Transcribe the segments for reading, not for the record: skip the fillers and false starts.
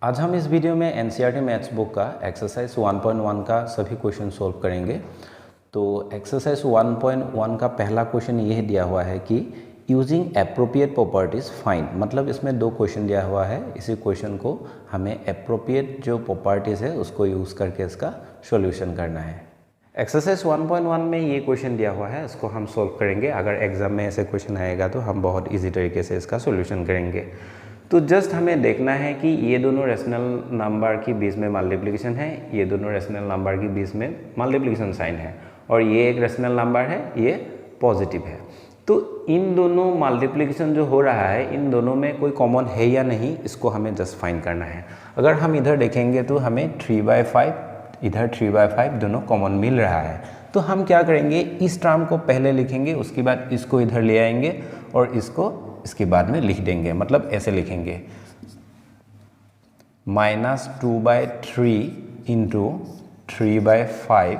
आज हम इस वीडियो में एनसीईआरटी मैथ्स बुक का एक्सरसाइज 1.1 का सभी क्वेश्चन सॉल्व करेंगे। तो एक्सरसाइज 1.1 का पहला क्वेश्चन ये दिया हुआ है कि यूजिंग एप्रोप्रिएट प्रॉपर्टीज़ फाइंड, मतलब इसमें दो क्वेश्चन दिया हुआ है। इसी क्वेश्चन को हमें एप्रोप्रिएट जो प्रॉपर्टीज़ है उसको यूज़ करके इसका सॉल्यूशन करना है। एक्सरसाइज 1.1 में ये क्वेश्चन दिया हुआ है, इसको हम सॉल्व करेंगे। अगर एग्जाम में ऐसे क्वेश्चन आएगा तो हम बहुत ईजी तरीके से इसका सॉल्यूशन करेंगे। तो जस्ट हमें देखना है कि ये दोनों रेशनल नंबर की बीच में मल्टीप्लिकेशन है, ये दोनों रेशनल नंबर की बीच में मल्टीप्लिकेशन साइन है, और ये एक रेशनल नंबर है, ये पॉजिटिव है। तो इन दोनों मल्टीप्लिकेशन जो हो रहा है, इन दोनों में कोई कॉमन है या नहीं, इसको हमें जस्ट फाइंड करना है। अगर हम इधर देखेंगे तो हमें 3/5, इधर 3/5 दोनों कॉमन मिल रहा है। तो हम क्या करेंगे, इस टर्म को पहले लिखेंगे, उसके बाद इसको इधर ले आएंगे और इसको इसके बाद में लिख देंगे। मतलब ऐसे लिखेंगे -2/3 इंटू 3/5,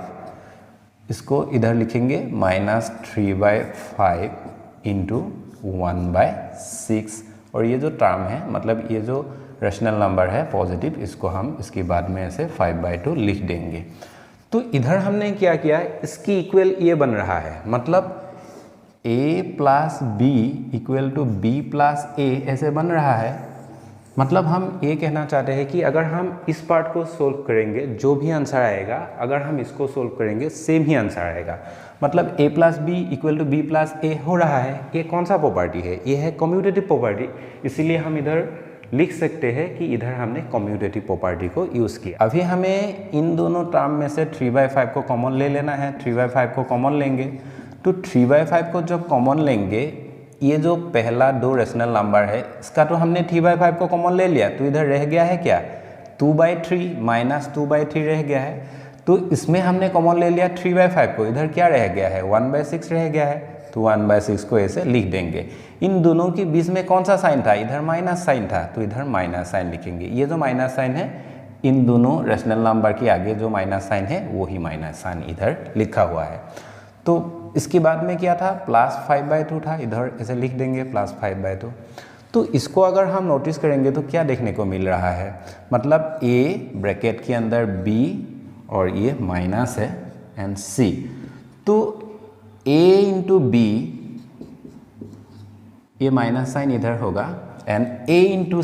इसको इधर लिखेंगे -3/5 इंटू 1/6, और ये जो टर्म है, मतलब ये जो रेशनल नंबर है पॉजिटिव, इसको हम इसके बाद में ऐसे 5/2 लिख देंगे। तो इधर हमने क्या किया, इसकी इक्वल ये बन रहा है, मतलब a plus B equal to B plus A ऐसे बन रहा है। मतलब हम ये कहना चाहते हैं कि अगर हम इस पार्ट को सोल्व करेंगे, जो भी आंसर आएगा, अगर हम इसको सोल्व करेंगे सेम ही आंसर आएगा। मतलब a plus B equal to B plus A हो रहा है। ये कौन सा प्रॉपर्टी है, ये है कम्यूटेटिव प्रॉपर्टी। इसीलिए हम इधर लिख सकते हैं कि इधर हमने कम्यूटेटिव प्रॉपर्टी को यूज़ किया। अभी हमें इन दोनों टर्म में से 3/5 को कॉमन ले लेना है। 3/5 को कॉमन लेंगे तो 3/5 को जब कॉमन लेंगे, ये जो पहला दो रेशनल नंबर है इसका तो हमने 3/5 को कॉमन ले लिया, तो इधर रह गया है क्या, 2/3 -2/3 रह गया है। तो इसमें हमने कॉमन ले लिया 3/5 को, इधर क्या रह गया है, 1/6 रह गया है। तो 1/6 को ऐसे लिख देंगे। इन दोनों के बीच में कौन सा साइन था, इधर माइनस साइन था, तो इधर माइनस साइन लिखेंगे। ये जो माइनस साइन है, इन दोनों रेशनल नंबर के आगे जो माइनस साइन है वही माइनस साइन इधर लिखा हुआ है। तो इसके बाद में क्या था, +5/2 था, इधर ऐसे लिख देंगे +5/2। तो इसको अगर हम नोटिस करेंगे तो क्या देखने को मिल रहा है, मतलब a ब्रैकेट के अंदर b और ये माइनस है एंड c। तो a इंटू b, ये माइनस साइन इधर होगा, एंड a इंटू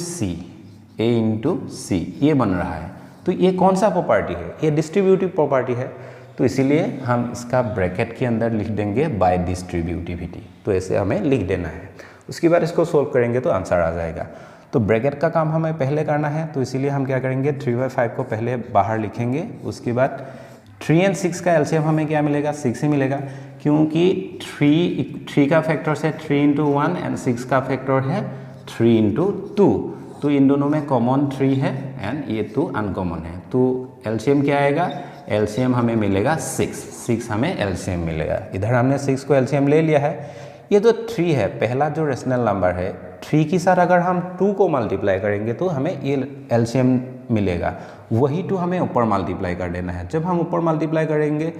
c, ये बन रहा है। तो ये कौन सा प्रॉपर्टी है, ये डिस्ट्रीब्यूटिव प्रॉपर्टी है। तो इसीलिए हम इसका ब्रैकेट के अंदर लिख देंगे बाय डिस्ट्रीब्यूटिविटी। तो ऐसे हमें लिख देना है। उसके बाद इसको सोल्व करेंगे तो आंसर आ जाएगा। तो ब्रैकेट का काम हमें पहले करना है, तो इसीलिए हम क्या करेंगे, 3/5 को पहले बाहर लिखेंगे। उसके बाद 3 और 6 का एलसीएम हमें क्या मिलेगा, 6 ही मिलेगा, क्योंकि 3 का फैक्टर है 3 × 1 एंड 6 का फैक्टर है 3 × 2। तो इन दोनों में कॉमन 3 है एंड ये 2 अनकॉमन है। तो एलसीएम क्या आएगा, एलसीएम हमें मिलेगा 6 हमें एलसीएम मिलेगा। इधर हमने 6 को एलसीएम ले लिया है। ये जो 3 है, पहला जो रेशनल नंबर है, 3 के साथ अगर हम 2 को मल्टीप्लाई करेंगे तो हमें ये एलसीएम मिलेगा। वही 2 हमें ऊपर मल्टीप्लाई कर देना है। जब हम ऊपर मल्टीप्लाई करेंगे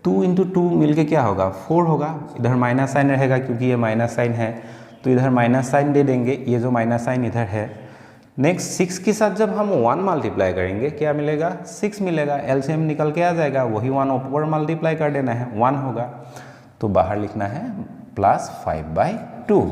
2 × 2 मिलके क्या होगा, 4 होगा। इधर माइनस साइन रहेगा क्योंकि ये माइनस साइन है, तो इधर माइनस साइन दे देंगे। ये जो माइनस साइन इधर है, नेक्स्ट 6 के साथ जब हम 1 मल्टीप्लाई करेंगे क्या मिलेगा, 6 मिलेगा। एलसीएम निकल के आ जाएगा, वही 1 ऊपर मल्टीप्लाई कर देना है, 1 होगा। तो बाहर लिखना है +5/2।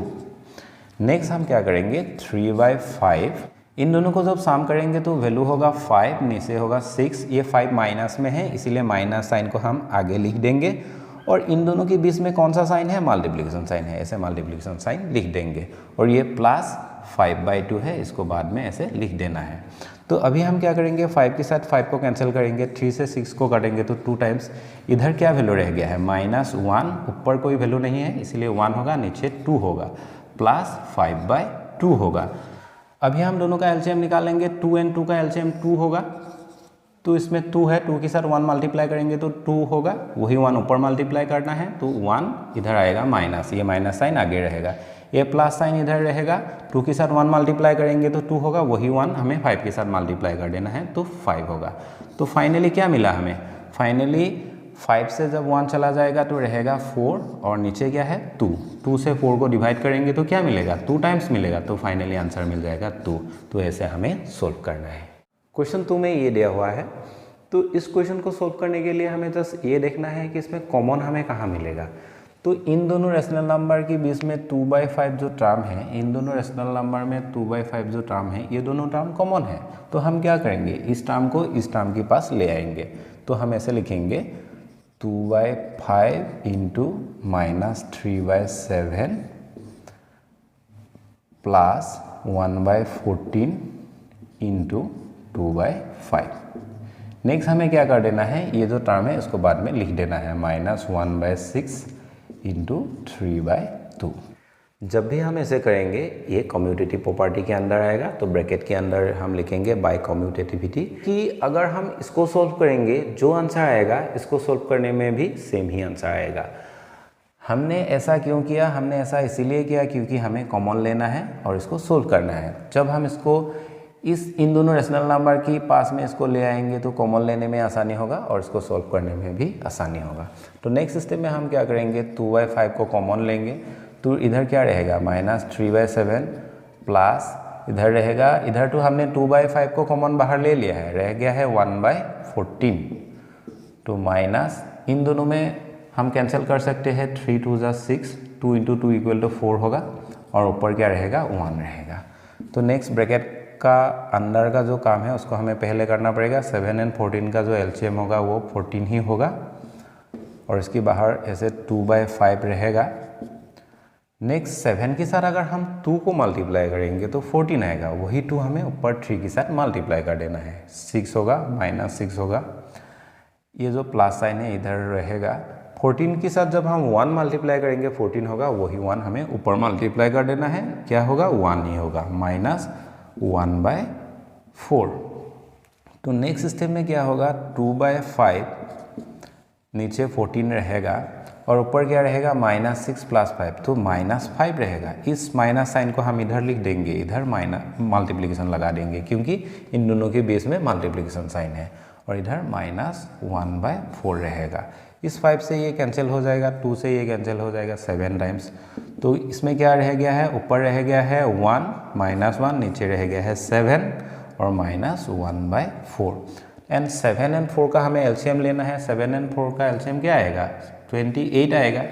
नेक्स्ट हम क्या करेंगे, 3/5, इन दोनों को जब सम करेंगे तो वैल्यू होगा 5, नीचे होगा 6। ये 5 माइनस में है, इसीलिए माइनस साइन को हम आगे लिख देंगे। और इन दोनों के बीच में कौन सा साइन है, मल्टीप्लिकेशन साइन है, ऐसे मल्टीप्लिकेशन साइन लिख देंगे। और ये +5/2 है, इसको बाद में ऐसे लिख देना है। तो अभी हम क्या करेंगे, 5 के साथ 5 को कैंसिल करेंगे, 3 से 6 को काटेंगे तो 2 टाइम्स। इधर क्या वैल्यू रह गया है, -1, ऊपर कोई वैल्यू नहीं है इसलिए 1 होगा, नीचे 2 होगा, +5/2 होगा। अभी हम दोनों का एलसीएम निकालेंगे, 2 और 2 का एलसीएम 2 होगा। तो इसमें 2 है, 2 के साथ 1 मल्टीप्लाई करेंगे तो 2 होगा, वही 1 ऊपर मल्टीप्लाई करना है, तो 1 इधर आएगा माइनस, ये माइनस साइन आगे रहेगा, ये प्लस साइन इधर रहेगा। 2 के साथ 1 मल्टीप्लाई करेंगे तो 2 होगा, वही 1 हमें 5 के साथ मल्टीप्लाई कर देना है, तो 5 होगा। तो फाइनली क्या मिला हमें, फाइनली 5 से जब 1 चला जाएगा तो रहेगा 4 और नीचे क्या है 2। 2 से 4 को डिवाइड करेंगे तो क्या मिलेगा 2 टाइम्स मिलेगा, तो फाइनली आंसर मिल जाएगा 2। तो ऐसे हमें सोल्व करना है। क्वेश्चन 2 में ये दिया हुआ है, तो इस क्वेश्चन को सोल्व करने के लिए हमें जस्ट ये देखना है कि इसमें कॉमन हमें कहाँ मिलेगा। तो इन दोनों रेशनल नंबर के बीच में 2/5 जो टर्म है, इन दोनों रेशनल नंबर में 2/5 जो टर्म है, ये दोनों टर्म कॉमन है। तो हम क्या करेंगे, इस टर्म को इस टर्म के पास ले आएंगे। तो हम ऐसे लिखेंगे 2/5 इंटू -3/7 प्लस 1/14 इंटू 2/5। नेक्स्ट हमें क्या कर देना है, ये जो टर्म है इसको बाद में लिख देना है -1/6 इंटू 3/2। जब भी हम ऐसे करेंगे ये कम्यूटेटिव प्रॉपर्टी के अंदर आएगा, तो ब्रैकेट के अंदर हम लिखेंगे बाय कम्यूटेटिविटी, कि अगर हम इसको सोल्व करेंगे जो आंसर आएगा इसको सोल्व करने में भी सेम ही आंसर आएगा। हमने ऐसा क्यों किया, हमने ऐसा इसीलिए किया क्योंकि हमें कॉमन लेना है और इसको सोल्व करना है। जब हम इसको इन दोनों रेशनल नंबर की पास में इसको ले आएंगे तो कॉमन लेने में आसानी होगा और इसको सॉल्व करने में भी आसानी होगा। तो नेक्स्ट स्टेप में हम क्या करेंगे, 2/5 को कॉमन लेंगे, तो इधर क्या रहेगा -3/7 प्लस इधर रहेगा, इधर तो हमने 2/5 को कॉमन बाहर ले लिया है, रह गया है 1/14। तो माइनस इन दोनों में हम कैंसिल कर सकते हैं, 3 2 = 6, 2 × 2 = 4 होगा और ऊपर क्या रहेगा 1 रहेगा। तो नेक्स्ट ब्रैकेट का अंदर का जो काम है उसको हमें पहले करना पड़ेगा। 7 और 14 का जो एलसीएम होगा वो 14 ही होगा और इसके बाहर ऐसे 2/5 रहेगा। नेक्स्ट 7 के साथ अगर हम 2 को मल्टीप्लाई करेंगे तो 14 आएगा, वही 2 हमें ऊपर 3 के साथ मल्टीप्लाई कर देना है, 6 होगा -6 होगा, ये जो प्लस साइन है इधर रहेगा। 14 के साथ जब हम 1 मल्टीप्लाई करेंगे 14 होगा, वही 1 हमें ऊपर मल्टीप्लाई कर देना है, क्या होगा 1 ही होगा, -1/4। तो नेक्स्ट स्टेप में क्या होगा, 2/5 नीचे 14 रहेगा और ऊपर क्या रहेगा -6 + 5, तो -5 रहेगा। इस माइनस साइन को हम इधर लिख देंगे, इधर मल्टीप्लिकेशन लगा देंगे क्योंकि इन दोनों के बीच में मल्टीप्लिकेशन साइन है, और इधर -1/4 रहेगा। इस 5 से ये कैंसिल हो जाएगा, 2 से ये कैंसिल हो जाएगा 7 टाइम्स। तो इसमें क्या रह गया है, ऊपर रह गया है 1 -1, नीचे रह गया है 7 और -1/4। एंड 7 और 4 का हमें एलसीएम लेना है। 7 और 4 का एलसीएम क्या आएगा 28 आएगा।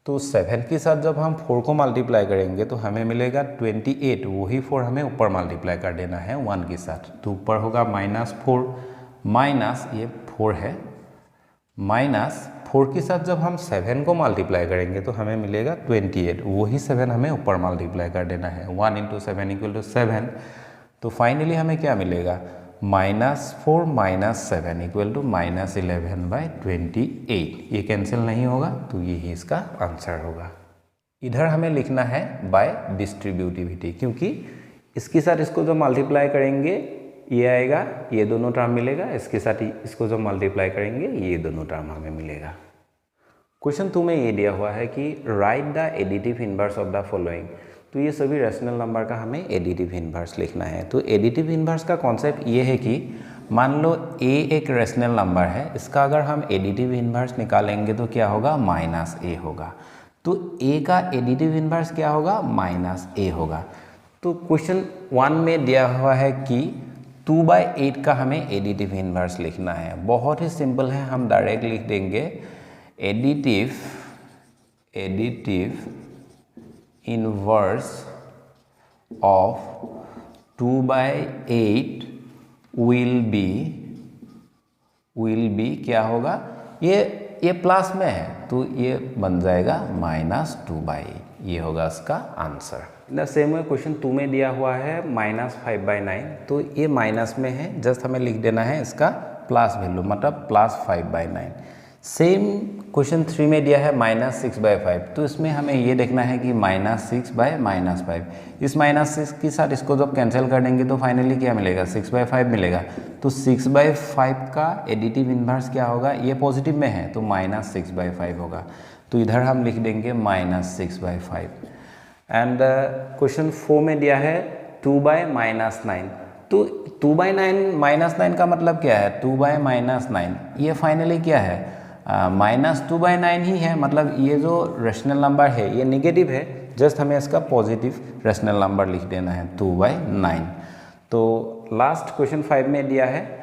तो 7 के साथ जब हम 4 को मल्टीप्लाई करेंगे तो हमें मिलेगा 28, वही 4 हमें ऊपर मल्टीप्लाई कर देना है 1 के साथ, तो ऊपर होगा -4 माइनस ये 4 है, -4 के साथ जब हम 7 को मल्टीप्लाई करेंगे तो हमें मिलेगा 28, वही 7 हमें ऊपर मल्टीप्लाई कर देना है, 1 × 7 = 7। तो फाइनली हमें क्या मिलेगा, -4 - 7 = -11/28। ये कैंसिल नहीं होगा, तो यही इसका आंसर होगा। इधर हमें लिखना है बाय डिस्ट्रीब्यूटिविटी, क्योंकि इसके साथ इसको जो मल्टीप्लाई करेंगे ये आएगा, ये दोनों टर्म मिलेगा, इसके साथ इसको जो मल्टीप्लाई करेंगे ये दोनों टर्म हमें मिलेगा। क्वेश्चन 2 में ये दिया हुआ है कि right the additive inverse of the following. तो ये सभी रैशनल नंबर का हमें एडिटिव इनवर्स लिखना है। तो एडिटिव इनवर्स का कॉन्सेप्ट ये है कि मान लो a एक रैशनल नंबर है, इसका अगर हम एडिटिव इनवर्स निकालेंगे तो क्या होगा -a होगा। तो a का एडिटिव इनवर्स क्या होगा -a होगा। तो क्वेश्चन 1 में दिया हुआ है कि 2/8 का हमें एडिटिव इनवर्स लिखना है। बहुत ही सिंपल है, हम डायरेक्ट लिख देंगे additive inverse of 2/8 will be क्या होगा, ये प्लस में है तो ये बन जाएगा -2/8, ये होगा इसका answer. In the same way question 2 में दिया हुआ है -5/9, तो ये माइनस में है, जस्ट हमें लिख देना है इसका प्लस वैल्यू, मतलब +5/9। सेम क्वेश्चन 3 में दिया है -6/5, तो इसमें हमें ये देखना है कि -6/-5, इस -6 के साथ इसको जब कैंसिल कर देंगे तो फाइनली क्या मिलेगा 6/5 मिलेगा। तो 6/5 का एडिटिव इनवर्स क्या होगा, ये पॉजिटिव में है तो -6/5 होगा, तो इधर हम लिख देंगे -6/5। एंड क्वेश्चन 4 में दिया है 2/-9, तो 2/9 -9 का मतलब क्या है 2/-9, ये फाइनली क्या है -2/9 ही है, मतलब ये जो रेशनल नंबर है ये नेगेटिव है, जस्ट हमें इसका पॉजिटिव रेशनल नंबर लिख देना है 2/9। तो लास्ट क्वेश्चन 5 में दिया है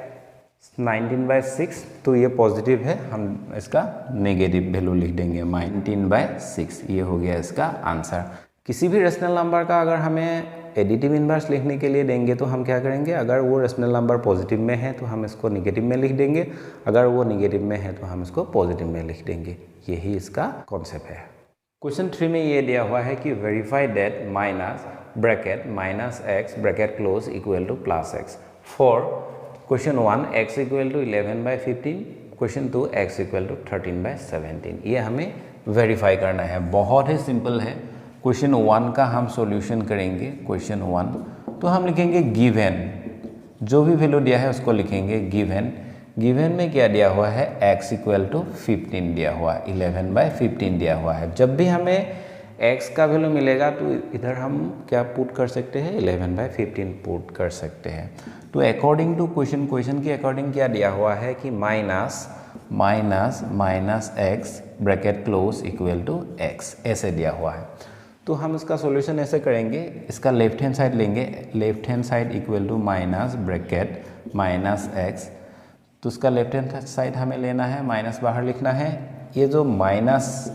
19/6, तो ये पॉजिटिव है, हम इसका नेगेटिव वैल्यू लिख देंगे 19/6। ये हो गया इसका आंसर। किसी भी रेशनल नंबर का अगर हमें एडिटिव इन्वर्स लिखने के लिए देंगे तो हम क्या करेंगे, अगर वो रेशनल नंबर पॉजिटिव में है तो हम इसको नेगेटिव में लिख देंगे, अगर वो नेगेटिव में है तो हम इसको पॉजिटिव में लिख देंगे। यही इसका कॉन्सेप्ट है। क्वेश्चन 3 में ये दिया हुआ है कि verify that -x bracket close equal to +x for question 1 x equal to 11/15, question 2 x equal to 13/17। ये हमें वेरीफाई करना है, बहुत ही सिंपल है। क्वेश्चन 1 का हम सॉल्यूशन करेंगे। क्वेश्चन 1 तो हम लिखेंगे गिवन, जो भी वैल्यू दिया है उसको लिखेंगे गिवन। गिवन में क्या दिया हुआ है, x इक्वल टू 15 दिया हुआ है, 11/15 दिया हुआ है। जब भी हमें x का वैल्यू मिलेगा तो इधर हम क्या पुट कर सकते हैं, 11/15 पुट कर सकते हैं। तो अकॉर्डिंग टू क्वेश्चन के अकॉर्डिंग क्या दिया हुआ है कि minus x bracket close equal to x ऐसे दिया हुआ है। तो हम इसका सॉल्यूशन ऐसे करेंगे, इसका लेफ्ट हैंड साइड लेंगे, left hand side equal to minus bracket -x, तो उसका लेफ्ट हैंड साइड हमें लेना है, माइनस बाहर लिखना है। ये जो -x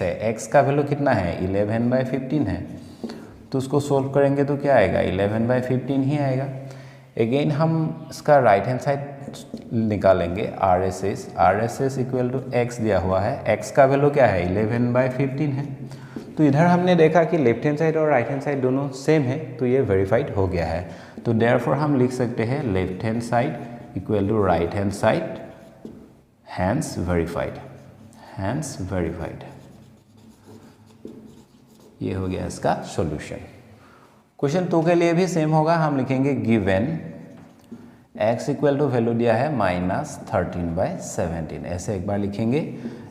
है, x का वैल्यू कितना है, 11/15 है, तो उसको सोल्व करेंगे तो क्या आएगा, 11/15 ही आएगा। अगेन हम इसका राइट हैंड साइड निकालेंगे, RSS इक्वल टू x दिया हुआ है, x का वैल्यू क्या है, 11/15 है। तो इधर हमने देखा कि लेफ्ट हैंड साइड और राइट हैंड साइड दोनों सेम है, तो ये वेरीफाइड हो गया है। तो देयरफॉर हम लिख सकते हैं left hand side equal to right hand side, hence verified, hence verified. ये हो गया इसका सॉल्यूशन। क्वेश्चन 2 के लिए भी सेम होगा, हम लिखेंगे given x equal to value दिया है -13/17, ऐसे एक बार लिखेंगे।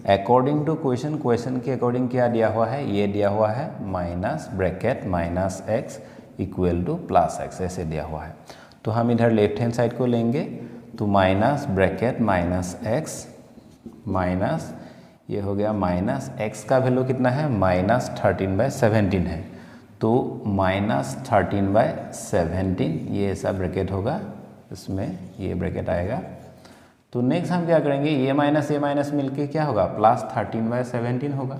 अकॉर्डिंग टू क्वेश्चन के अकॉर्डिंग क्या दिया हुआ है, ये दिया हुआ है minus bracket -x equal to +x ऐसे दिया हुआ है। तो हम इधर लेफ्ट हैंड साइड को लेंगे, तो माइनस ब्रैकेट -x माइनस, ये हो गया -x का वैल्यू कितना है, -13/17 है, तो -13/17 ये ऐसा ब्रैकेट होगा, इसमें ये ब्रैकेट आएगा। तो नेक्स्ट हम क्या करेंगे, ये माइनस मिलके क्या होगा, +13/17 होगा।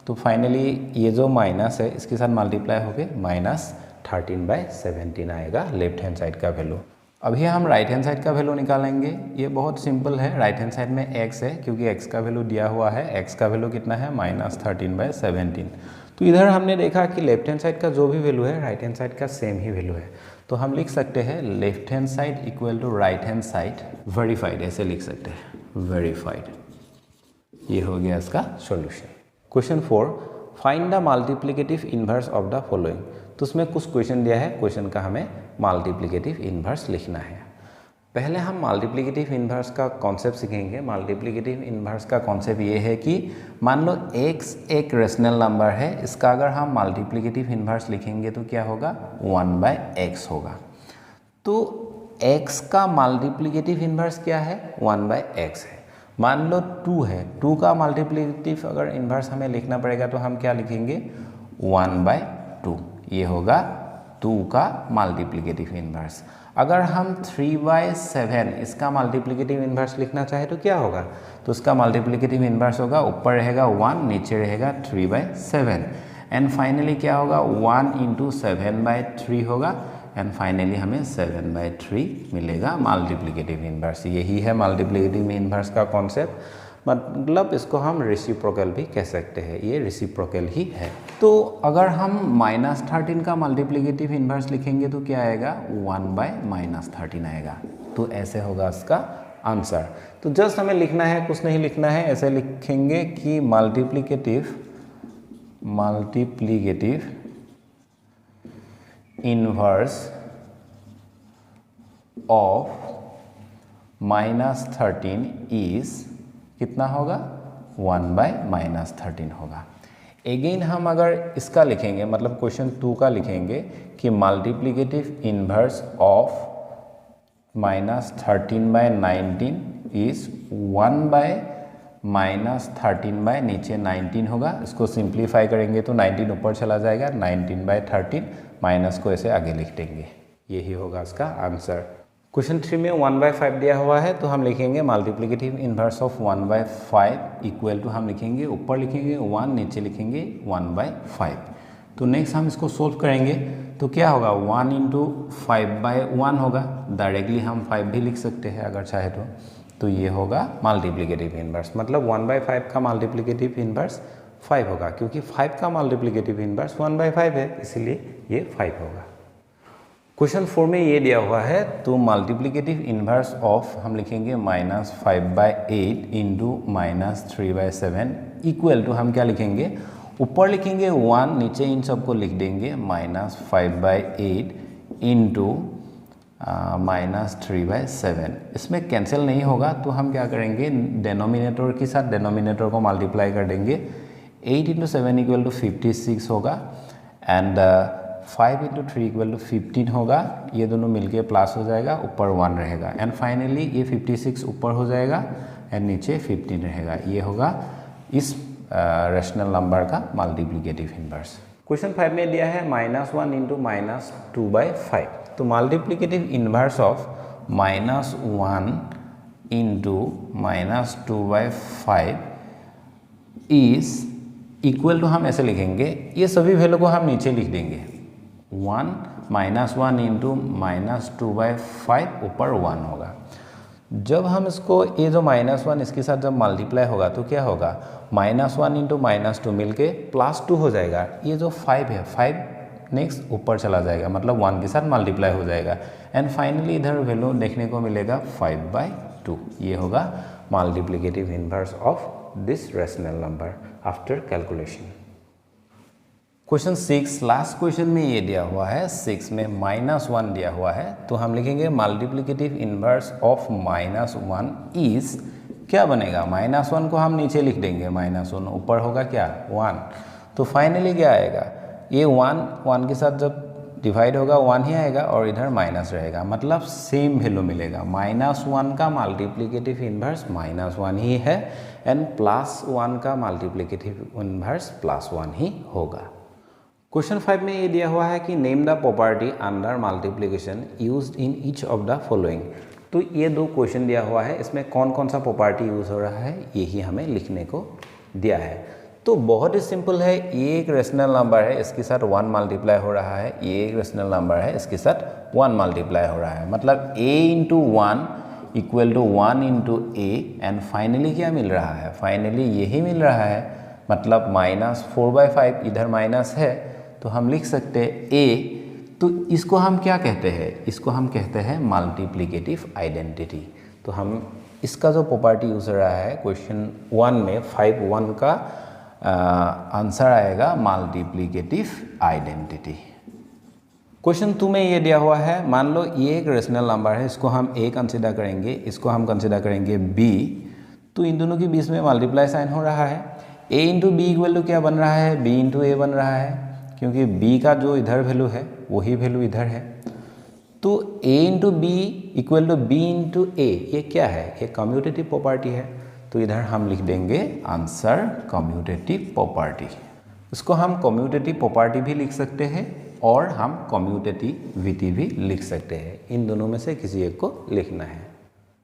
तो फाइनली ये जो माइनस है इसके साथ मल्टीप्लाई होके -13/17 आएगा लेफ्ट हैंड साइड का वैल्यू। अभी हम राइट हैंड साइड का वैल्यू निकालेंगे। ये बहुत सिंपल है, राइट हैंड साइड में x है, क्योंकि x का वैल्यू दिया हुआ है, x का वैल्यू कितना है, -13/17। तो इधर हमने देखा कि लेफ्ट हैंड साइड का जो भी वैल्यू है राइट हैंड साइड का सेम ही वैल्यू है, तो हम लिख सकते हैं left hand side equal to right hand side verified, ऐसे लिख सकते हैं वेरीफाइड। ये हो गया इसका solution. Question 4 find the multiplicative inverse of the following. तो उसमें कुछ क्वेश्चन दिया है, क्वेश्चन का हमें मल्टीप्लिकेटिव इन्वर्स लिखना है। पहले हम मल्टीप्लिकेटिव इन्वर्स का कॉन्सेप्ट सीखेंगे। मल्टीप्लिकेटिव इन्वर्स का कॉन्सेप्ट ये है कि मान लो x एक रेशनल नंबर है, इसका अगर हम मल्टीप्लिकेटिव इन्वर्स लिखेंगे तो क्या होगा, 1/x होगा। तो x का मल्टीप्लिकेटिव इन्वर्स क्या है, 1/x है। मान लो 2 है, 2 का मल्टीप्लिकेटिव अगर इन्वर्स हमें लिखना पड़ेगा तो हम क्या लिखेंगे, 1/2, ये होगा 2 का मल्टीप्लिकेटिव इन्वर्स। अगर हम 3/7 इसका मल्टीप्लिकेटिव इन्वर्स लिखना चाहे तो क्या होगा, तो उसका मल्टीप्लिकेटिव इन्वर्स होगा, ऊपर रहेगा 1, नीचे रहेगा 3/7, एंड फाइनली क्या होगा, 1 × 7/3 होगा, एंड फाइनली हमें 7/3 मिलेगा मल्टीप्लिकेटिव इन्वर्स। यही है मल्टीप्लिकेटिव इन्वर्स का कॉन्सेप्ट, मतलब इसको हम रेसिप्रोकल भी कह सकते हैं, ये रेसिप्रोकल ही है। तो अगर हम -13 का मल्टीप्लिकेटिव इन्वर्स लिखेंगे तो क्या आएगा, 1/-13 आएगा। तो ऐसे होगा इसका आंसर। तो जस्ट हमें लिखना है, कुछ नहीं लिखना है, ऐसे लिखेंगे कि मल्टीप्लिकेटिव इन्वर्स ऑफ -13 इज कितना होगा, 1/-13 होगा। अगेन हम अगर इसका लिखेंगे, मतलब क्वेश्चन 2 का लिखेंगे कि multiplicative inverse of -13/19 is -13 by नीचे 19 होगा। इसको सिंप्लीफाई करेंगे तो 19 ऊपर चला जाएगा, 19/13 माइनस को ऐसे आगे लिख देंगे। यही होगा इसका आंसर। क्वेश्चन 3 में 1/5 दिया हुआ है तो हम लिखेंगे multiplicative inverse of 1/5 equal to हम लिखेंगे ऊपर लिखेंगे 1 नीचे लिखेंगे 1/5। तो नेक्स्ट हम इसको सोल्व करेंगे तो क्या होगा 1 इंटू 5/1 होगा। डायरेक्टली हम 5 भी लिख सकते हैं अगर चाहे तो ये होगा मल्टीप्लिकेटिव इन्वर्स, मतलब 1/5 का मल्टीप्लिकेटिव इन्वर्स 5 होगा, क्योंकि 5 का मल्टीप्लिकेटिव इन्वर्स 1/5 है, इसीलिए ये 5 होगा। क्वेश्चन 4 में ये दिया हुआ है तो मल्टीप्लिकेटिव इन्वर्स ऑफ हम लिखेंगे -5/8 इंटू -3/7 इक्वल टू हम क्या लिखेंगे, ऊपर लिखेंगे 1 नीचे इन सबको लिख देंगे -5/8 इंटू -3/7। इसमें कैंसिल नहीं होगा तो हम क्या करेंगे डेनोमिनेटर के साथ डेनोमिनेटर को मल्टीप्लाई कर देंगे। 8 इंटू 7 इक्वल टू 56 होगा एंड 5 इंटू 3 इक्वल टू 15 होगा। ये दोनों मिलके प्लस हो जाएगा, ऊपर 1 रहेगा एंड फाइनली ये 56 ऊपर हो जाएगा एंड नीचे 15 रहेगा। ये होगा इस रेशनल नंबर का मल्टीप्लिकेटिव इन्वर्स। क्वेश्चन 5 में दिया है -1 इंटू -2/5। तो multiplicative inverse of -1 into -2/5 is equal to हम ऐसे लिखेंगे, ये सभी वैल्यू को हम नीचे लिख देंगे 1 -1 इंटू -2/5 ऊपर 1 होगा। जब हम इसको ये जो -1 इसके साथ जब मल्टीप्लाई होगा तो क्या होगा -1 इंटू -2 मिलके +2 हो जाएगा। ये जो 5 है 5 नेक्स्ट ऊपर चला जाएगा, मतलब 1 के साथ मल्टीप्लाई हो जाएगा एंड फाइनली इधर वैल्यू देखने को मिलेगा 5/2। ये होगा multiplicative inverse of this rational number after calculation. Question 6 last question में ये दिया हुआ है, 6 में -1 दिया हुआ है तो हम लिखेंगे मल्टीप्लिकेटिव इन्वर्स ऑफ -1 इज क्या बनेगा, -1 को हम नीचे लिख देंगे, -1 ऊपर होगा क्या 1। तो फाइनली क्या आएगा, ये 1 के साथ जब डिवाइड होगा 1 ही आएगा और इधर माइनस रहेगा, मतलब सेम वैल्यू मिलेगा। -1 का मल्टीप्लिकेटिव इन्वर्स -1 ही है एंड +1 का मल्टीप्लिकेटिव इन्वर्स +1 ही होगा। क्वेश्चन 5 में ये दिया हुआ है कि name the property under multiplication used in each of the following. तो ये दो क्वेश्चन दिया हुआ है, इसमें कौन कौन सा प्रॉपर्टी यूज़ हो रहा है यही हमें लिखने को दिया है। तो बहुत ही सिंपल है, ये एक रेशनल नंबर है, इसके साथ 1 मल्टीप्लाई हो रहा है, ये एक रेशनल नंबर है, इसके साथ 1 मल्टीप्लाई हो रहा है, मतलब a into 1 equal to 1 into a and finally क्या मिल रहा है, फाइनली यही मिल रहा है, मतलब -4/5 इधर माइनस है तो हम लिख सकते हैं a। तो इसको हम क्या कहते हैं, इसको हम कहते हैं मल्टीप्लिकेटिव आइडेंटिटी। तो हम इसका जो प्रॉपर्टी यूज़ हो रहा है क्वेश्चन 1 में 5(1) का आंसर आएगा मल्टीप्लिकेटिव आइडेंटिटी। क्वेश्चन 2 में ये दिया हुआ है, मान लो ये एक रेशनल नंबर है, इसको हम a कंसिडर करेंगे, इसको हम कंसिडर करेंगे b। तो इन दोनों के बीच में मल्टीप्लाई साइन हो रहा है, a into B equal to क्या बन रहा है, b इंटू ए बन रहा है, क्योंकि b का जो इधर वैल्यू है वही वैल्यू इधर है। तो a into B equal to b into A, ये क्या है, ये कम्यूटेटिव प्रॉपर्टी है। तो इधर हम लिख देंगे आंसर कम्यूटेटिव प्रॉपर्टी। इसको हम कम्यूटेटिव प्रॉपर्टी भी लिख सकते हैं और हम कम्यूटेटिविटी भी लिख सकते हैं, इन दोनों में से किसी एक को लिखना है।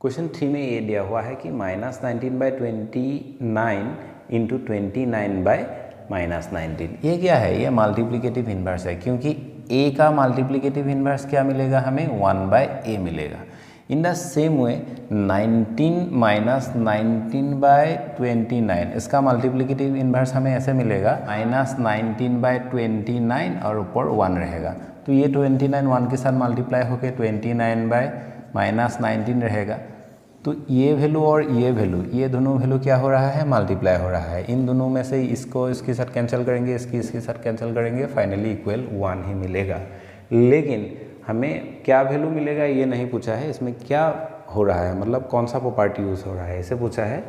क्वेश्चन 3 में ये दिया हुआ है कि -19/29 इंटू 29/-19। ये क्या है, ये मल्टीप्लिकेटिव इन्वर्स है, क्योंकि a का मल्टीप्लिकेटिव इन्वर्स क्या मिलेगा हमें 1/a मिलेगा। इन द सेम वे 19 -19/29 इसका मल्टीप्लिकेटिव इन्वर्स हमें ऐसे मिलेगा -19/29 और ऊपर 1 रहेगा। तो ये 29 1 के साथ मल्टीप्लाई होकर 29/-19 रहेगा। तो ये वैल्यू और ये वैल्यू, ये दोनों वैल्यू क्या हो रहा है, मल्टीप्लाई हो रहा है। इन दोनों में से इसको इसके साथ कैंसिल करेंगे, इसके साथ कैंसिल करेंगे, फाइनली इक्वल 1 ही मिलेगा। लेकिन हमें क्या वैल्यू मिलेगा ये नहीं पूछा है, इसमें क्या हो रहा है, मतलब कौन सा प्रॉपर्टी यूज़ हो रहा है इसे पूछा है।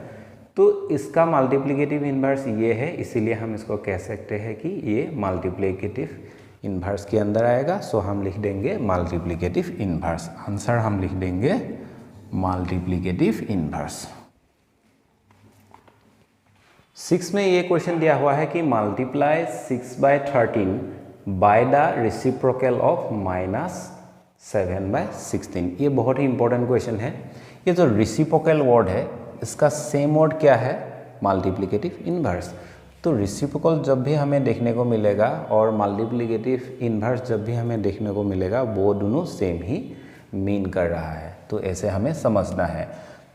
तो इसका मल्टीप्लिकेटिव इन्वर्स ये है, इसीलिए हम इसको कह सकते हैं कि ये मल्टीप्लिकेटिव इन्वर्स के अंदर आएगा। सो हम लिख देंगे मल्टीप्लिकेटिव इन्वर्स, आंसर हम लिख देंगे मल्टीप्लिकेटिव इन्वर्स। 6 में ये क्वेश्चन दिया हुआ है कि multiply 6/13 by the reciprocal of -7/16। ये बहुत ही इंपॉर्टेंट क्वेश्चन है। ये जो रेसिप्रोकल वर्ड है इसका सेम वर्ड क्या है? Multiplicative inverse. तो रेसिप्रोकल जब भी हमें देखने को मिलेगा और मल्टीप्लिकेटिव इन्वर्स जब भी हमें देखने को मिलेगा वो दोनों सेम ही मीन कर रहा है, तो ऐसे हमें समझना है।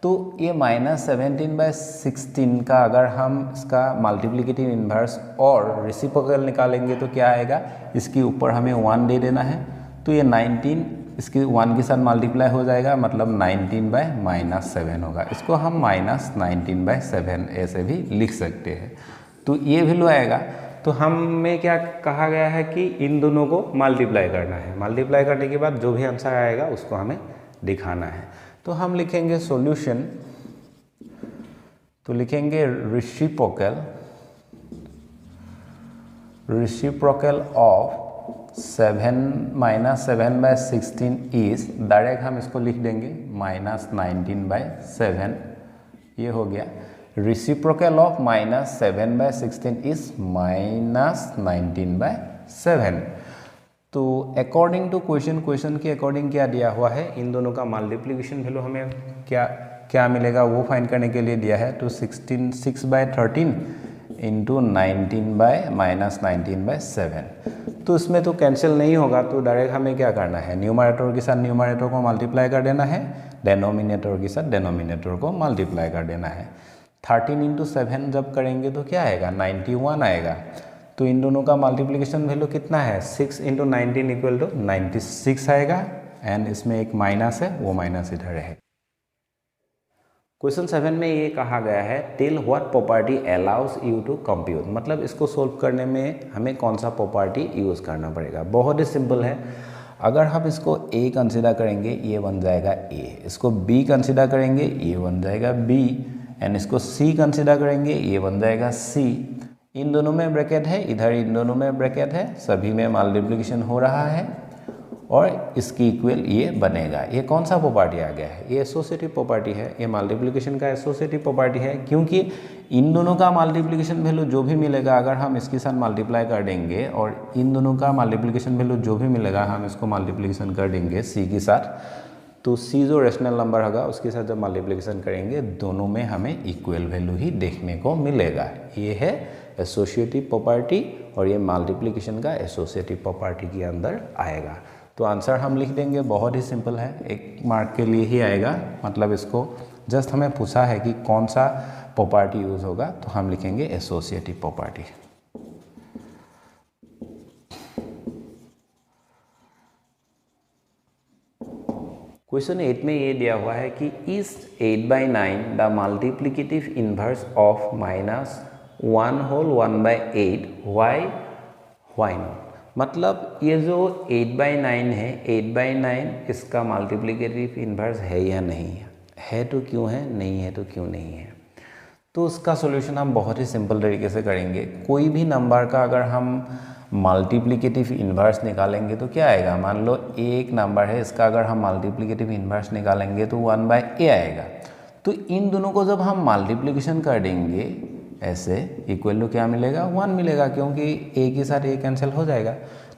तो ये -17/16 का अगर हम इसका मल्टीप्लिकेटिव इन्वर्स और रेसिप्रोकल निकालेंगे तो क्या आएगा? इसके ऊपर हमें 1 दे देना है, तो ये 19 इसके 1 के साथ मल्टीप्लाई हो जाएगा, मतलब 19/-7 होगा। इसको हम -19/7 ऐसे भी लिख सकते हैं। तो ये वैल्यू आएगा। तो हमें क्या कहा गया है कि इन दोनों को मल्टीप्लाई करना है। मल्टीप्लाई करने के बाद जो भी आंसर आएगा उसको हमें दिखाना है। तो हम लिखेंगे सॉल्यूशन, तो लिखेंगे रेसिप्रोकल ऑफ 7 -7/16 इज, डायरेक्ट हम इसको लिख देंगे -19/7। ये हो गया। Reciprocal of -7/16 is -19/7। तो अकॉर्डिंग टू क्वेश्चन के अकॉर्डिंग क्या दिया हुआ है? इन दोनों का मल्टीप्लिकेशन वैल्यू हमें क्या मिलेगा वो फाइंड करने के लिए दिया है। तो 6/13 इंटू 19/-19/7। तो इसमें तो कैंसिल नहीं होगा, तो डायरेक्ट हमें क्या करना है? न्यूमरेटर के साथ न्यूमरेटर को मल्टीप्लाई कर देना है, डेनोमिनेटर के साथ डेनोमिनेटर को मल्टीप्लाई कर देना है। 13 इंटू 7 जब करेंगे तो क्या आएगा? 91 आएगा। तो इन दोनों का मल्टीप्लिकेशन वैल्यू कितना है? 6 इंटू 19 इक्वल टू 96 आएगा। एंड इसमें एक माइनस है, वो माइनस इधर है। क्वेश्चन 7 में ये कहा गया है tell what property allows you to compute, मतलब इसको सोल्व करने में हमें कौन सा प्रॉपर्टी यूज़ करना पड़ेगा। बहुत ही सिंपल है। अगर हम इसको A कंसिडर करेंगे ये बन जाएगा A, इसको B कंसिडर करेंगे ये बन जाएगा B, एंड इसको C कंसिडर करेंगे ये बन जाएगा C। इन दोनों में ब्रैकेट है, इधर इन दोनों में ब्रैकेट है, सभी में मल्टीप्लिकेशन हो रहा है और इसकी इक्वल ये बनेगा। ये कौन सा प्रॉपर्टी आ गया है? ये एसोसिएटिव प्रॉपर्टी है। ये मल्टीप्लिकेशन का एसोसिएटिव प्रॉपर्टी है, क्योंकि इन दोनों का मल्टीप्लिकेशन वैल्यू जो भी मिलेगा अगर हम इसके साथ मल्टीप्लाई कर देंगे, और इन दोनों का मल्टीप्लिकेशन वैल्यू जो भी मिलेगा हम इसको मल्टीप्लिकेशन कर देंगे C के साथ, तो C जो रेशनल नंबर होगा उसके साथ जब मल्टीप्लिकेशन करेंगे दोनों में हमें इक्वल वैल्यू ही देखने को मिलेगा। ये है एसोसिएटिव प्रॉपर्टी और ये मल्टीप्लिकेशन का एसोसिएटिव प्रॉपर्टी के अंदर आएगा। तो आंसर हम लिख देंगे, बहुत ही सिंपल है, 1 मार्क के लिए ही आएगा। मतलब इसको जस्ट हमें पूछा है कि कौन सा प्रॉपर्टी यूज़ होगा, तो हम लिखेंगे एसोसिएटिव प्रॉपर्टी। क्वेश्चन 8 में ये दिया हुआ है कि is 8/9 the multiplicative inverse of -1/8 why not. मतलब ये जो 8/9 है, 8/9 इसका मल्टीप्लिकेटिव इन्वर्स है या नहीं है, तो क्यों है, नहीं है तो क्यों नहीं है। तो उसका सॉल्यूशन हम बहुत ही सिंपल तरीके से करेंगे। कोई भी नंबर का अगर हम मल्टीप्लिकेटिव इन्वर्स निकालेंगे तो क्या आएगा? मान लो एक नंबर है, इसका अगर हम मल्टीप्लिकेटिव इन्वर्स निकालेंगे तो 1/a आएगा। तो इन दोनों को जब हम मल्टीप्लिकेशन कर देंगे ऐसे, इक्वल टू क्या मिलेगा? 1 मिलेगा, क्योंकि a के साथ a कैंसिल हो जाएगा।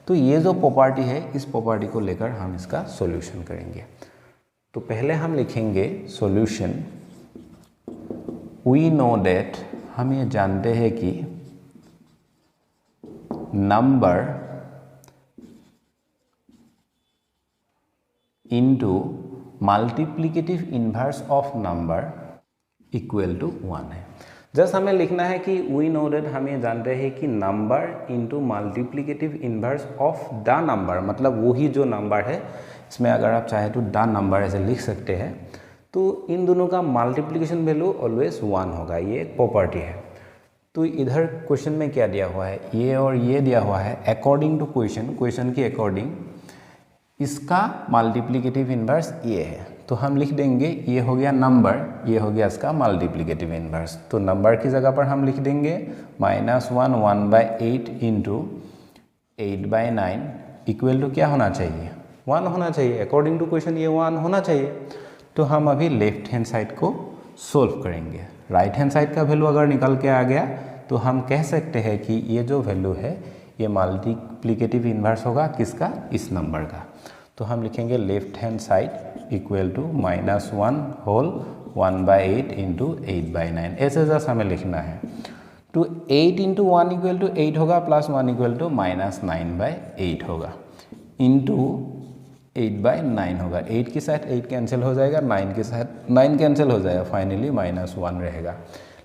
तो ये जो प्रॉपर्टी है, इस प्रॉपर्टी को लेकर हम इसका सॉल्यूशन करेंगे। तो पहले हम लिखेंगे सॉल्यूशन। वी नो दैट, हम ये जानते हैं कि number into multiplicative inverse of number equal to 1 है। जस्ट हमें लिखना है कि वी नो दैट, हम ये जानते हैं कि number into multiplicative inverse of the number, मतलब वही जो नंबर है, इसमें अगर आप चाहे तो द नंबर ऐसे लिख सकते हैं। तो इन दोनों का मल्टीप्लिकेशन वैल्यू ऑलवेज 1 होगा, ये एक प्रॉपर्टी है। तो इधर क्वेश्चन में क्या दिया हुआ है? ये और ये दिया हुआ है अकॉर्डिंग टू क्वेश्चन के अकॉर्डिंग इसका मल्टीप्लिकेटिव इन्वर्स ये है। तो हम लिख देंगे ये हो गया नंबर, ये हो गया इसका मल्टीप्लिकेटिव इन्वर्स। तो नंबर की जगह पर हम लिख देंगे -1/8 इंटू 8/9 इक्वल टू क्या होना चाहिए? 1 होना चाहिए। अकॉर्डिंग टू क्वेश्चन ये 1 होना चाहिए। तो हम अभी लेफ्ट हैंड साइड को सोल्व करेंगे। राइट हैंड साइड का वैल्यू अगर निकल के आ गया तो हम कह सकते हैं कि ये जो वैल्यू है ये मल्टीप्लिकेटिव इन्वर्स होगा किसका, इस नंबर का। तो हम लिखेंगे left hand side equal to -1 whole 1/8 into 8/9, ऐसे जैसा हमें लिखना है। तो 8 इंटू 1 इक्वल टू 8 होगा, प्लस 1 इक्वल टू -9/8 होगा, इंटू 8/9 होगा। 8 के साथ 8 कैंसिल हो जाएगा, 9 के साथ 9 कैंसिल हो जाएगा, फाइनली -1 रहेगा।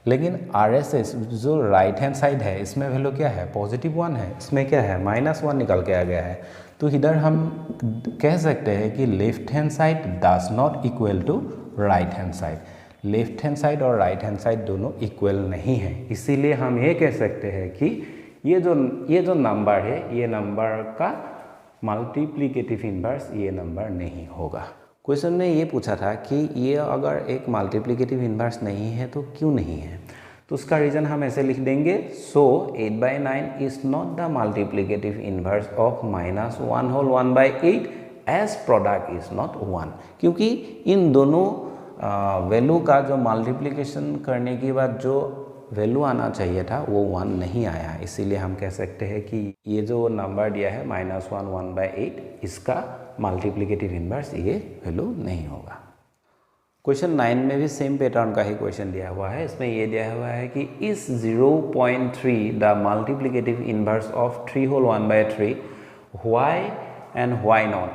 लेकिन RSS जो राइट हैंड साइड है इसमें वैल्यू क्या है, +1 है, इसमें क्या है -1 निकल के आ गया है। तो इधर हम कह सकते हैं कि left hand side does not equal to right hand side. Left hand side और राइट हैंड साइड दोनों इक्वल नहीं है, इसीलिए हम ये कह सकते हैं कि ये जो नंबर है ये नंबर का मल्टीप्लिकेटिव इन्वर्स ये नंबर नहीं होगा। क्वेश्चन में ये पूछा था कि ये अगर एक मल्टीप्लिकेटिव इन्वर्स नहीं है तो क्यों नहीं है, तो उसका रीज़न हम ऐसे लिख देंगे, so 8/9 is not the multiplicative inverse of -1 whole 1/8 as product is not 1, क्योंकि इन दोनों वैल्यू का जो मल्टीप्लिकेशन करने के बाद जो वैल्यू आना चाहिए था वो 1 नहीं आया। इसीलिए हम कह सकते हैं कि ये जो नंबर दिया है -1 1/8 इसका मल्टीप्लिकेटिव इन्वर्स ये वैल्यू नहीं होगा। क्वेश्चन 9 में भी सेम पैटर्न का ही क्वेश्चन दिया हुआ है। इसमें ये दिया हुआ है कि इस 0.3 the multiplicative inverse of 3 whole 1/3 why and why not.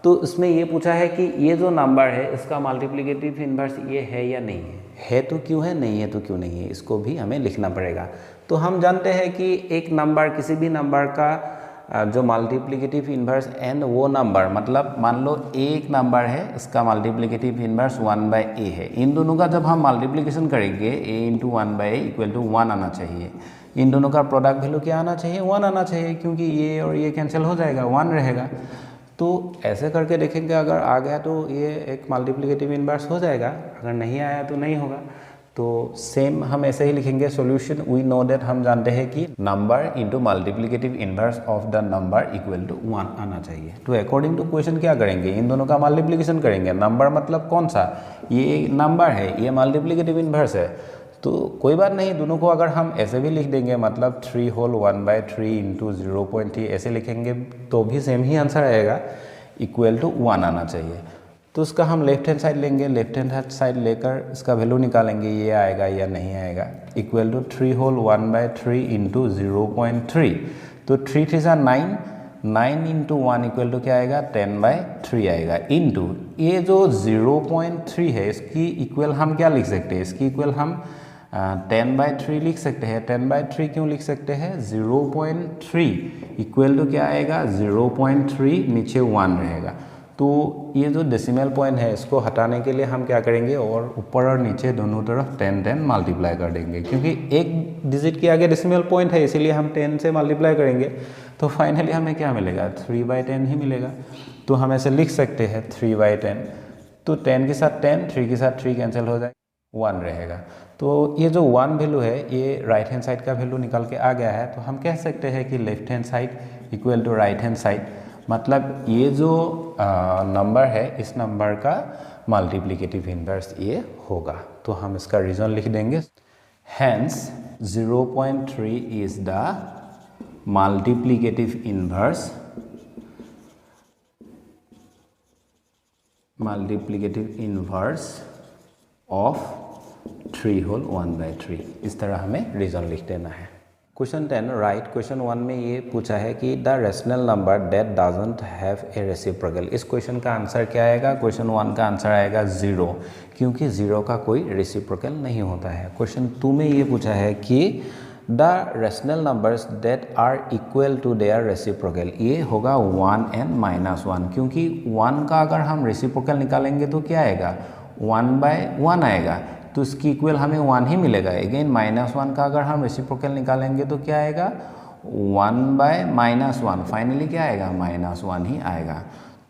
तो इसमें ये पूछा है कि ये जो नंबर है इसका मल्टीप्लिकेटिव इन्वर्स ये है या नहीं है तो क्यों है, नहीं है तो क्यों नहीं है, इसको भी हमें लिखना पड़ेगा। तो हम जानते हैं कि एक नंबर किसी भी नंबर का जो मल्टीप्लिकेटिव इन्वर्स एंड वो नंबर, मतलब मान लो एक नंबर है इसका मल्टीप्लिकेटिव इन्वर्स 1/a है, इन दोनों का जब हम मल्टीप्लिकेशन करेंगे a into 1/a equal to 1 आना चाहिए। इन दोनों का प्रोडक्ट वैल्यू क्या आना चाहिए, 1 आना चाहिए, क्योंकि ये और ये कैंसिल हो जाएगा, 1 रहेगा। तो ऐसे करके देखेंगे, अगर आ गया तो ये एक मल्टीप्लिकेटिव इन्वर्स हो जाएगा, अगर नहीं आया तो नहीं होगा। तो सेम हम ऐसे ही लिखेंगे सॉल्यूशन। वी नो दैट, हम जानते हैं कि number into multiplicative inverse of the number equal to 1 आना चाहिए। तो अकॉर्डिंग टू क्वेश्चन क्या करेंगे, इन दोनों का मल्टीप्लिकेशन करेंगे। नंबर मतलब कौन सा, ये नंबर है, ये मल्टीप्लिकेटिव इन्वर्स है, तो कोई बात नहीं, दोनों को अगर हम ऐसे भी लिख देंगे, मतलब 3 होल 1/3 इंटू 0.3 ऐसे लिखेंगे तो भी सेम ही आंसर आएगा, इक्वल टू 1 आना चाहिए। तो उसका हम लेफ्ट हैंड साइड लेंगे, लेफ्ट हैंड साइड लेकर इसका वैल्यू निकालेंगे, ये आएगा या नहीं आएगा, इक्वल टू 3 होल 1/3 इंटू 0.3। तो 3 3 सा 9, 9 इंटू 1 इक्वल टू क्या आएगा, 10/3 आएगा, इंटू ये जो 0.3 है इसकी इक्वल हम क्या लिख सकते हैं, इसकी इक्वल हम 10/3 लिख सकते हैं। 10/3 क्यों लिख सकते हैं, 0.3 इक्वल टू क्या आएगा, 0.3 नीचे 1 रहेगा। तो ये जो डेसिमल पॉइंट है इसको हटाने के लिए हम क्या करेंगे, और ऊपर और नीचे दोनों तरफ 10 मल्टीप्लाई कर देंगे, क्योंकि एक डिजिट के आगे डेसिमल पॉइंट है इसीलिए हम 10 से मल्टीप्लाई करेंगे। तो फाइनली हमें क्या मिलेगा, 3/10 ही मिलेगा। तो हम ऐसे लिख सकते हैं 3/10। तो 10 के साथ 10, 3 के साथ 3 कैंसिल हो जाएगा, 1 रहेगा। तो ये जो 1 वैल्यू है ये राइट हैंड साइड का वैल्यू निकल के आ गया है। तो हम कह सकते हैं कि left hand side equal to right hand side, मतलब ये जो नंबर है इस नंबर का मल्टीप्लिकेटिव इन्वर्स ये होगा। तो हम इसका रीज़न लिख देंगे, hence 0.3 is the multiplicative inverse of 3 whole 1/3। इस तरह हमें रीज़न लिख देना है। Question 10 right. क्वेश्चन 1 में ये पूछा है कि the rational number that doesn't have a reciprocal. इस क्वेश्चन का आंसर क्या आएगा, क्वेश्चन 1 का आंसर आएगा 0, क्योंकि 0 का कोई रेसिप्रोकल नहीं होता है। क्वेश्चन 2 में ये पूछा है कि the rational numbers that are equal to their reciprocal, ये होगा 1 एंड -1, क्योंकि 1 का अगर हम रेसिप्रोकल निकालेंगे तो क्या आएगा, 1/1 आएगा, तो इसकी इक्वल हमें 1 ही मिलेगा। अगेन -1 का अगर हम रेसिप्रोकल निकालेंगे तो क्या आएगा, 1/-1, फाइनली क्या आएगा, -1 ही आएगा।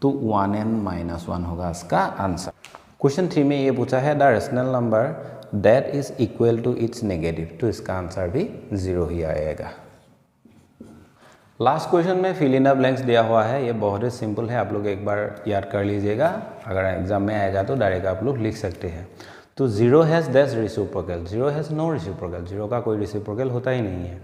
तो 1 एंड -1 होगा इसका आंसर। क्वेश्चन 3 में ये पूछा है the rational number that is equal to its negative, तो इसका आंसर भी 0 ही आएगा। लास्ट क्वेश्चन में फिल इन द ब्लैंक्स दिया हुआ है, ये बहुत ही सिंपल है, आप लोग एक बार याद कर लीजिएगा, अगर एग्जाम में आएगा तो डायरेक्ट आप लोग लिख सकते हैं। तो 0 has dash reciprocal, 0 has no reciprocal, 0 का कोई रेसिप्रोकल होता ही नहीं है।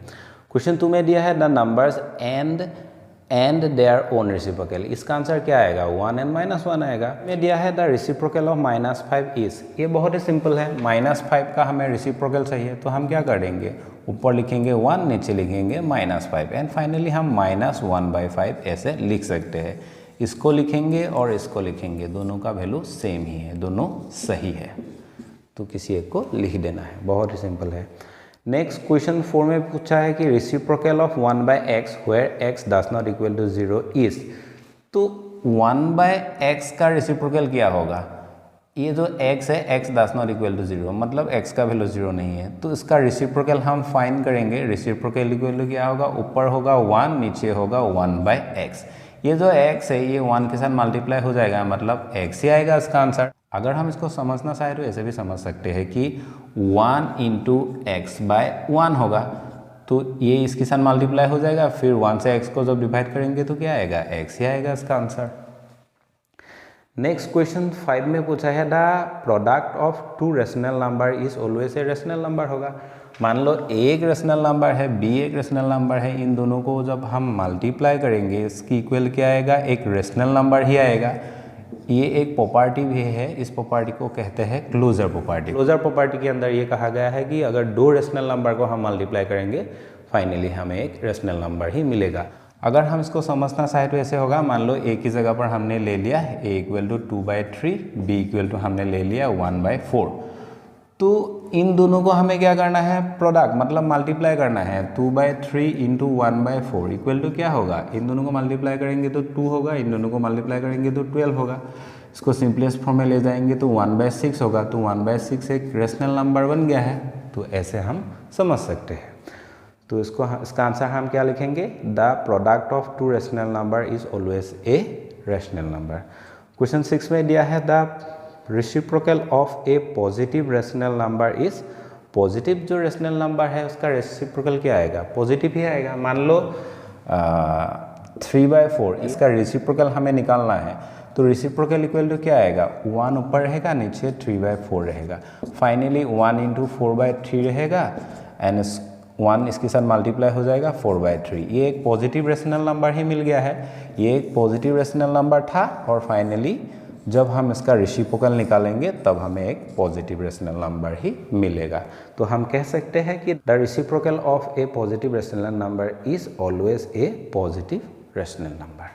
क्वेश्चन तुम्हें दिया है the numbers and their own reciprocal, इसका आंसर क्या आएगा 1 and -1 आएगा। में दिया है द रेसिप्रोकल ऑफ -5 इज, ये बहुत ही सिंपल है, -5 का हमें रेसिप्रोकल चाहिए तो हम क्या करेंगे, ऊपर लिखेंगे 1, नीचे लिखेंगे -5 एंड फाइनली हम -1/5 ऐसे लिख सकते हैं। इसको लिखेंगे और इसको लिखेंगे, दोनों का वैल्यू सेम ही है, दोनों सही है, तो किसी एक को लिख देना है, बहुत ही सिंपल है। नेक्स्ट क्वेश्चन 4 में पूछा है कि reciprocal of 1/x where x does not equal to 0 is, तो 1/x का रेसिप्रोकल क्या होगा, ये जो x है x does not equal to 0, मतलब x का वैल्यू 0 नहीं है, तो इसका रेसिप्रोकल हम फाइंड करेंगे। रेसिप्रोकल इक्वल टू क्या होगा, ऊपर होगा 1, नीचे होगा 1/x, ये जो x है ये 1 के साथ मल्टीप्लाई हो जाएगा, मतलब x ही आएगा इसका आंसर। अगर हम इसको समझना चाहें तो ऐसे भी समझ सकते हैं कि 1 × x/1 होगा, तो ये इसके साथ मल्टीप्लाई हो जाएगा, फिर 1 से x को जब डिवाइड करेंगे तो क्या आएगा, x ही आएगा इसका आंसर। नेक्स्ट क्वेश्चन 5 में पूछा है the product of 2 rational number is always a rational number होगा। मान लो a एक रेशनल नंबर है, b एक रेशनल नंबर है, इन दोनों को जब हम मल्टीप्लाई करेंगे इसकी इक्वल क्या आएगा, एक रेशनल नंबर ही आएगा। ये एक प्रॉपर्टी भी है, इस प्रॉपर्टी को कहते हैं क्लोजर प्रॉपर्टी। क्लोजर प्रॉपर्टी के अंदर ये कहा गया है कि अगर 2 रेशनल नंबर को हम मल्टीप्लाई करेंगे फाइनली हमें एक रेशनल नंबर ही मिलेगा। अगर हम इसको समझना चाहें तो ऐसे होगा, मान लो a की जगह पर हमने ले लिया a = 2/3, b = हमने ले लिया 1/4, तो इन दोनों को हमें क्या करना है, प्रोडक्ट मतलब मल्टीप्लाई करना है। 2/3 × 1/4 इक्वल टू क्या होगा, इन दोनों को मल्टीप्लाई करेंगे तो 2 होगा, इन दोनों को मल्टीप्लाई करेंगे तो 12 होगा। इसको सिंपलेस्ट फॉर्म में ले जाएंगे तो 1/6 होगा, तो 1/6 एक रेशनल नंबर बन गया है, तो ऐसे हम समझ सकते हैं। तो इसका आंसर हम क्या लिखेंगे, the product of 2 rational number is always a rational number. Question 6 में दिया है the reciprocal of A positive rational number is, positive जो रेशनल नंबर है उसका रेसिप्रोकल क्या आएगा, पॉजिटिव ही आएगा। मान लो 3/4, इसका रेसिप्रोकल हमें निकालना है, तो रेसिप्रोकल इक्वल टू क्या आएगा, 1 ऊपर रहेगा, नीचे 3/4 रहेगा, फाइनली 1 × 4/3 रहेगा एंड 1 इसके साथ मल्टीप्लाई हो जाएगा 4/3। ये एक पॉजिटिव रेशनल नंबर ही मिल गया है, ये एक पॉजिटिव रेशनल नंबर था और फाइनली जब हम इसका रेसिप्रोकल निकालेंगे तब हमें एक पॉजिटिव रेशनल नंबर ही मिलेगा। तो हम कह सकते हैं कि the reciprocal of A positive rational number is always a positive rational number.